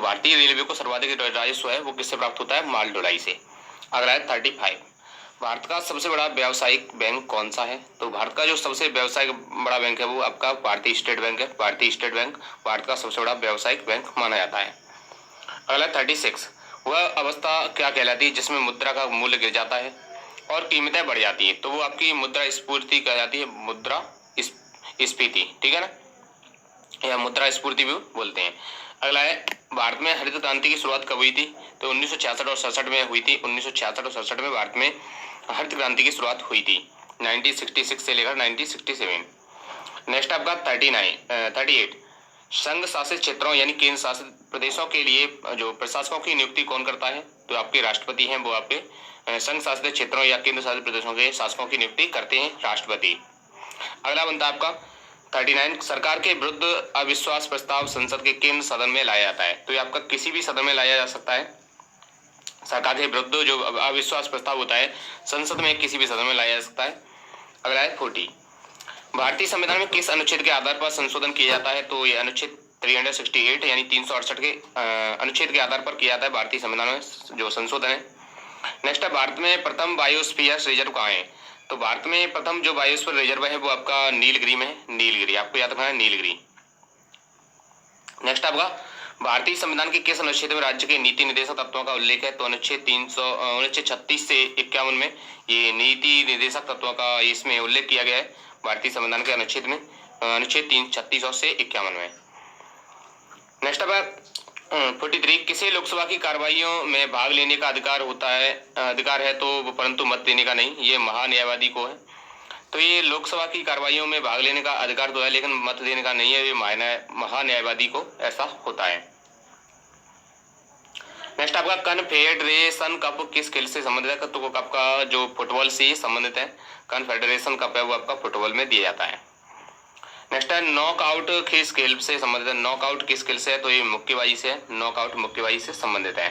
तो भारतीय रेलवे को सर्वाधिक राजस्व है वो किससे प्राप्त होता है? माल ढुलाई से। अगला है 35, भारत का सबसे बड़ा व्यावसायिक बैंक कौन सा है? तो भारत का जो सबसे व्यावसायिक बड़ा बैंक है वो आपका भारतीय स्टेट बैंक है। भारतीय स्टेट बैंक भारत का सबसे बड़ा व्यावसायिक बैंक माना जाता है। अगला 36, वह अवस्था क्या कहलाती है जिसमें मुद्रा का मूल्य गिर जाता है और कीमतें बढ़ जाती है? तो वो आपकी मुद्रा स्फीति कहलाती है, मुद्रा स्फीति, ठीक है ना, या मुद्रा स्फूर्ति भी बोलते हैं। अगला है, भारत में हरित क्रांति की शुरुआत कब हुई थी? तो 1966 और 67 में हुई थी। 1966 और 67 में भारत में हरित क्रांति की शुरुआत हुई थी, 1966 से लेकर 1967। नेक्स्ट आपका 38, संघ शासित क्षेत्रों यानी केंद्र शासित प्रदेशों के लिए जो प्रशासकों की नियुक्ति कौन करता है? तो आपके राष्ट्रपति हैं, वो आपके संघ शासित क्षेत्रों या केंद्र शासित प्रदेशों के शासकों की नियुक्ति करते हैं राष्ट्रपति। अगला बनता है आपका 39, सरकार के विरुद्ध अविश्वास प्रस्ताव संसद के केंद्र सदन में लाया जाता है। तो ये आपका किसी भी सदन में लाया जा सकता है। सरकार के विरुद्ध जो अविश्वास प्रस्ताव होता है संसद में किसी भी सदन में लाया जा सकता है। अगला है 40, भारतीय संविधान में किस अनुच्छेद के आधार पर संशोधन किया जाता है? तो ये अनुच्छेद 368 यानी 368 के अनुच्छेद के आधार पर किया जाता है भारतीय संविधान में जो संशोधन है। नेक्स्ट है, भारत में प्रथम बायोस्फीयर रिजर्व कहाँ है? तो भारत में प्रथम जो बायोस्फीयर रिजर्व है वो आपका नीलगिरी में है। नीलगिरी आपको याद रखना है, नीलगिरी। नेक्स्ट आपका, भारतीय संविधान के किस अनुच्छेद में राज्य के नीति निर्देशक तत्वों का उल्लेख है? तो अनुच्छेद 36 से 51 में ये नीति निर्देशक तत्वों का इसमें उल्लेख किया गया है भारतीय संविधान के अनुच्छेद में, अनुच्छेद 36 से 51 में। नेक्स्ट अब 43, किसे लोकसभा की कार्रवाइयों में भाग लेने का अधिकार है तो परंतु मत देने का नहीं, ये महान्यायवादी को है। तो ये लोकसभा की कार्रवाइयों में भाग लेने का अधिकार तो है लेकिन मत देने का नहीं है, ये महान्यायवादी को ऐसा होता है। नेक्स्ट आपका कन्फेडरेशन कप किस खेल से संबंधित है? तो कप का जो फुटबॉल से संबंधित है, कन्फेडरेशन कप है वो आपका फुटबॉल में दिया जाता है। नेक्स्ट है, नॉकआउट किस खेल से संबंधित है? नॉकआउट किस खेल से है? तो ये मुक्केबाजी से है, नॉकआउट मुक्केबाजी से संबंधित है।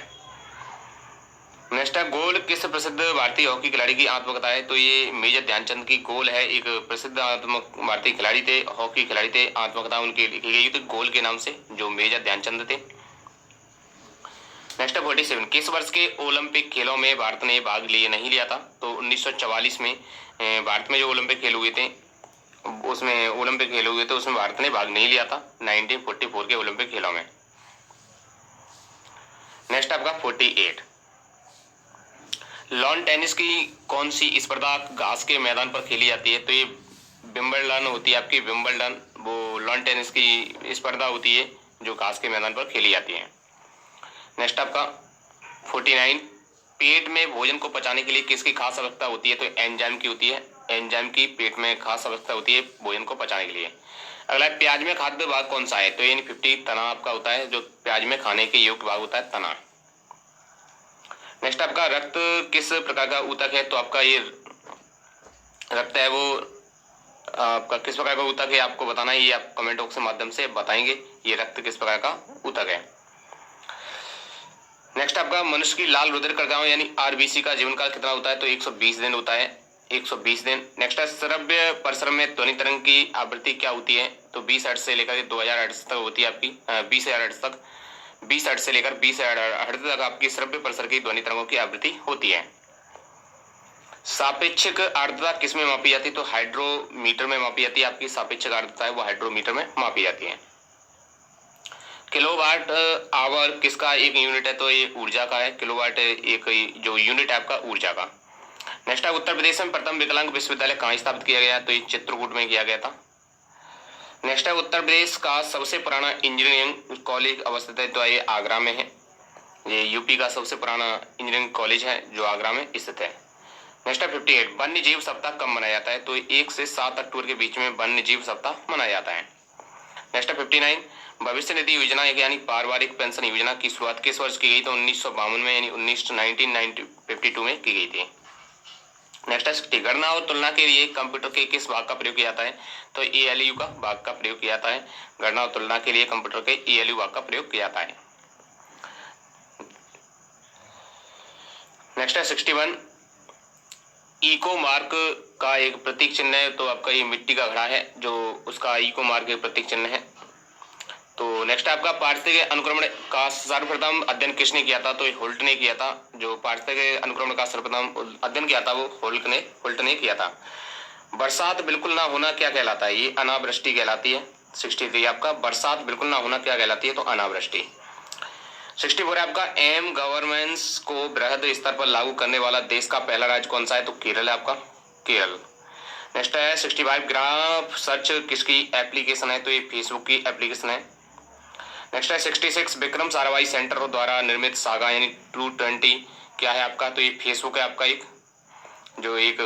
नेक्स्ट है, गोल किस प्रसिद्ध भारतीय हॉकी खिलाड़ी की आत्मकथा है? तो ये मेजर ध्यानचंद की गोल है, एक प्रसिद्ध भारतीय खिलाड़ी थे, हॉकी खिलाड़ी थे, आत्मकथा उनकी लिखी गई थी गोल के नाम से, जो मेजर ध्यानचंद थे। नेक्स्ट है 47, किस वर्ष के ओलंपिक खेलों में भारत ने भाग नहीं लिया था? तो 1944 में भारत में जो ओलंपिक खेल हुए थे उसमें भारत ने भाग नहीं लिया था, 1944 के ओलंपिक खेलों में। नेक्स्ट आपका 48, लॉन टेनिस की कौन सी स्पर्धा घास के मैदान पर खेली जाती है? तो ये विंबलडन होती है आपकी, विंबलडन वो लॉन टेनिस की स्पर्धा होती है जो घास के मैदान पर खेली जाती है। नेक्स्ट आपका 49, पेट में भोजन को पचाने के लिए किसकी खास आवश्यकता होती है? तो एंजाइम की होती है, एंजाइम की पेट में खास आवश्यकता होती है भोजन को पचाने के लिए। अगला प्याज में खाद्य भाग कौन सा है? तो यानी 50, तना आपका होता है, जो प्याज में खाने के योग्य भाग होता है तना। नेक्स्ट आपका रक्त किस प्रकार का ऊतक है? तो आपका ये रक्त है वो आपका किस प्रकार का ऊतक है आपको बताना है, ये आप कमेंट बॉक्स के माध्यम से बताएंगे ये रक्त किस प्रकार का ऊतक है। नेक्स्ट आपका मनुष्य की लाल रुधिर कणिकाओं यानी आरबीसी का जीवन काल कितना होता है? तो 120 दिन होता है, 120 दिन। नेक्स्ट है, श्रव्य परिसर में ध्वनि तरंग की आवृत्ति क्या होती है? तो 20 हर्ट्ज से लेकर 2000 हर्ट्ज तक होती है आपकी, 20,000 हर्ट्ज तक, 20 हर्ट्ज से लेकर 20,000 हर्ट्ज तक आपकी श्रव्य परिसर की ध्वनि तरंगों की आवृत्ति होती है। सापेक्षिक आर्द्रता किस में मापी जाती है? तो हाइड्रोमीटर में मापी जाती है, आपकी सापेक्षिक आर्द्रता है वो हाइड्रोमीटर में मापी जाती है। किलोवाट आवर किसका एक यूनिट है? तो ये ऊर्जा का है, किलोवाट एक जो यूनिट है आपका ऊर्जा का। नेक्स्ट है, उत्तर प्रदेश में प्रथम विकलांग विश्वविद्यालय कहाँ स्थापित किया गया? तो ये चित्रकूट में किया गया था। नेक्स्ट है, उत्तर प्रदेश का सबसे पुराना इंजीनियरिंग कॉलेज अवस्थित है? तो ये आगरा में है, ये यूपी का सबसे पुराना इंजीनियरिंग कॉलेज है जो आगरा में स्थित है। नेक्स्ट है 58, वन्य जीव सप्ताह कब मनाया जाता है? तो 1 से 7 अक्टूबर के बीच में वन्य जीव सप्ताह मनाया जाता है। नेक्स्ट है 59, भविष्य निधि योजना यानी पारिवारिक पेंशन योजना की शुरुआत किस वर्ष की गई? तो 1952 में यानी 1952 में की गई थी। नेक्स्ट है 60, गणना और तुलना के लिए कंप्यूटर के किस भाग का प्रयोग किया जाता है? तो ALU का भाग का प्रयोग किया जाता है, गणना और तुलना के लिए कंप्यूटर के ALU भाग का प्रयोग किया जाता है। नेक्स्ट है 61, इको मार्क का एक प्रतीक चिन्ह है? तो आपका ये मिट्टी का घड़ा है जो उसका इको मार्क एक प्रतीक चिन्ह है। तो नेक्स्ट है आपका पारिस्थितिक अनुक्रमण का सर्वप्रथम अध्ययन किसने किया था? तो ये होल्ट ने किया था। जो पारिस्थितिक अनुक्रमण का सर्वप्रथम अध्ययन किया था वो होल्ट ने किया था। बरसात बिल्कुल ना होना क्या कहलाता है? ये अनावृष्टि कहलाती है। 63 आपका बरसात बिल्कुल ना होना क्या कहलाती है? तो अनावृष्टि। 64 है आपका एम गवर्नेंस को बृहद स्तर पर लागू करने वाला देश का पहला राज्य कौन सा है? तो केरल है आपका, केरल। नेक्स्ट है 65 ग्राफ सर्च किसकी एप्लीकेशन है? तो ये फेसबुक की एप्लीकेशन है। नेक्स्ट है 66 विक्रम साराभाई सेंटर द्वारा निर्मित सागा यानी 220 क्या है आपका? तो ये फेसबुक है आपका, एक जो एक